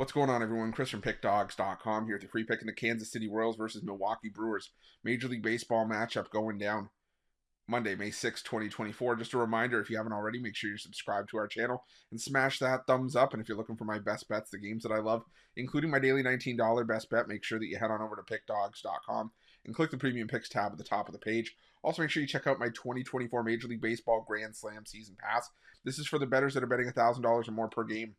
What's going on, everyone? Chris from Pickdawgz.com here with your free pick in the Kansas City Royals versus Milwaukee Brewers Major League Baseball matchup going down Monday, May 6, 2024. Just a reminder, if you haven't already, make sure you're subscribed to our channel and smash that thumbs up. And if you're looking for my best bets, the games that I love, including my daily $19 best bet, make sure that you head on over to Pickdawgz.com and click the Premium Picks tab at the top of the page. Also, make sure you check out my 2024 Major League Baseball Grand Slam Season Pass. This is for the bettors that are betting $1,000 or more per game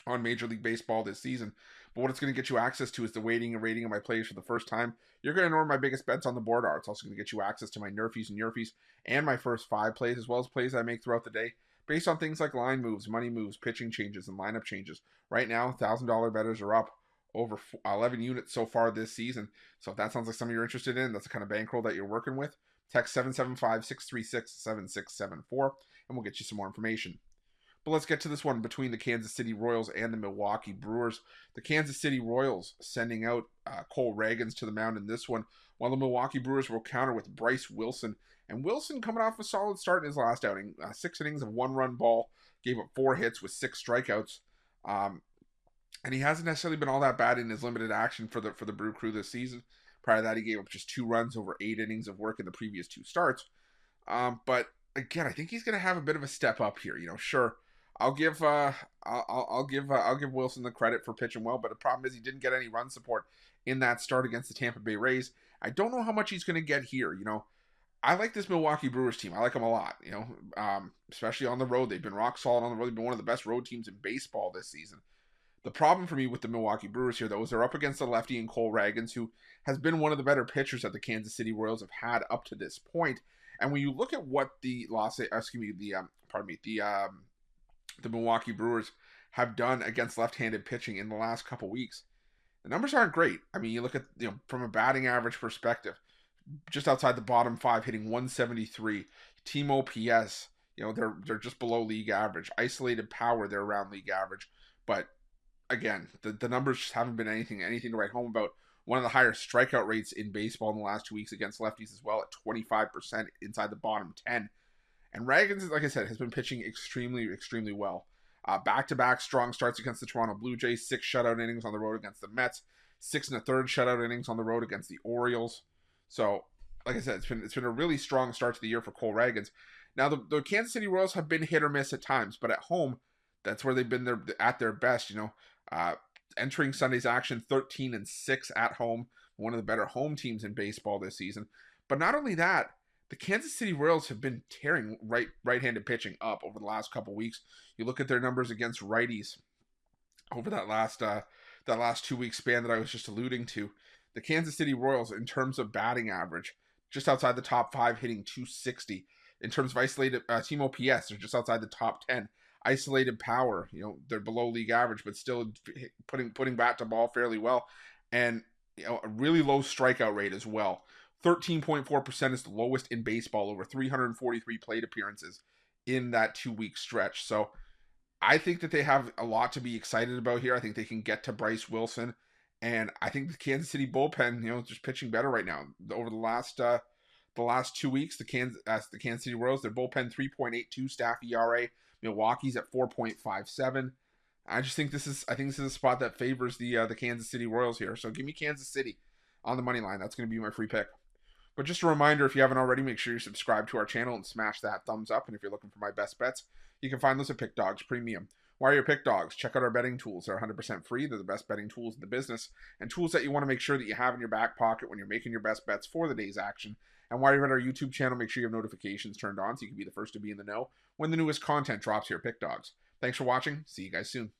on Major League Baseball this season. But what it's going to get you access to is the weighting and rating of my plays for the first time. You're going to know where my biggest bets on the board are. It's also going to get you access to my nerfies and yerfies and my first 5 plays, as well as plays I make throughout the day based on things like line moves, money moves, pitching changes, and lineup changes. Right now, $1,000 bettors are up over 11 units so far this season. So if that sounds like something you're interested in, that's the kind of bankroll that you're working with, text 775-636-7674, and we'll get you some more information. But let's get to this one between the Kansas City Royals and the Milwaukee Brewers. The Kansas City Royals sending out Cole Ragans to the mound in this one, while the Milwaukee Brewers will counter with Bryce Wilson. And Wilson coming off a solid start in his last outing. 6 innings of 1-run ball, gave up 4 hits with 6 strikeouts. And he hasn't necessarily been all that bad in his limited action for the Brew Crew this season. Prior to that, he gave up just 2 runs over 8 innings of work in the previous 2 starts. But again, I think he's going to have a bit of a step up here. Sure, I'll give Wilson the credit for pitching well, but the problem is he didn't get any run support in that start against the Tampa Bay Rays. I don't know how much he's going to get here. I like this Milwaukee Brewers team. I like them a lot. Especially on the road, they've been rock solid on the road. They've been one of the best road teams in baseball this season. The problem for me with the Milwaukee Brewers here, though, is they're up against the lefty in Cole Ragans, who has been one of the better pitchers that the Kansas City Royals have had up to this point. And when you look at what the Milwaukee Brewers have done against left-handed pitching in the last couple weeks, the numbers aren't great. I mean, you look at, from a batting average perspective, just outside the bottom 5, hitting 173. Team OPS, they're just below league average. Isolated power, they're around league average. But again, the numbers just haven't been anything to write home about. One of the higher strikeout rates in baseball in the last 2 weeks against lefties as well, at 25% inside the bottom 10. And Ragans, like I said, has been pitching extremely, extremely well. Back-to-back strong starts against the Toronto Blue Jays, 6 shutout innings on the road against the Mets, 6 1/3 shutout innings on the road against the Orioles. So, like I said, it's been a really strong start to the year for Cole Ragans. Now, the Kansas City Royals have been hit or miss at times, but at home, that's where they've been at their best. Entering Sunday's action, 13-6 at home, one of the better home teams in baseball this season. But not only that, the Kansas City Royals have been tearing right-handed pitching up over the last couple weeks. You look at their numbers against righties over that last 2-week span that I was just alluding to. The Kansas City Royals, in terms of batting average, just outside the top 5, hitting .260. In terms of isolated team OPS, they're just outside the top 10. Isolated power, they're below league average, but still putting bat to ball fairly well, and a really low strikeout rate as well. 13.4% is the lowest in baseball over 343 plate appearances in that 2-week stretch. So I think that they have a lot to be excited about here. I think they can get to Bryce Wilson, and I think the Kansas City bullpen, is just pitching better right now. Over the last 2 weeks, the Kansas City Royals, their bullpen 3.82 staff ERA. Milwaukee's at 4.57. I think this is a spot that favors the Kansas City Royals here. So give me Kansas City on the money line. That's going to be my free pick. But just a reminder, if you haven't already, make sure you subscribe to our channel and smash that thumbs up. And if you're looking for my best bets, you can find those at Pick Dawgz Premium. Why are your Pick Dawgz? Check out our betting tools. They're 100% free. They're the best betting tools in the business, and tools that you want to make sure that you have in your back pocket when you're making your best bets for the day's action. And while you're at our YouTube channel, make sure you have notifications turned on so you can be the first to be in the know when the newest content drops here at Pick Dawgz. Thanks for watching. See you guys soon.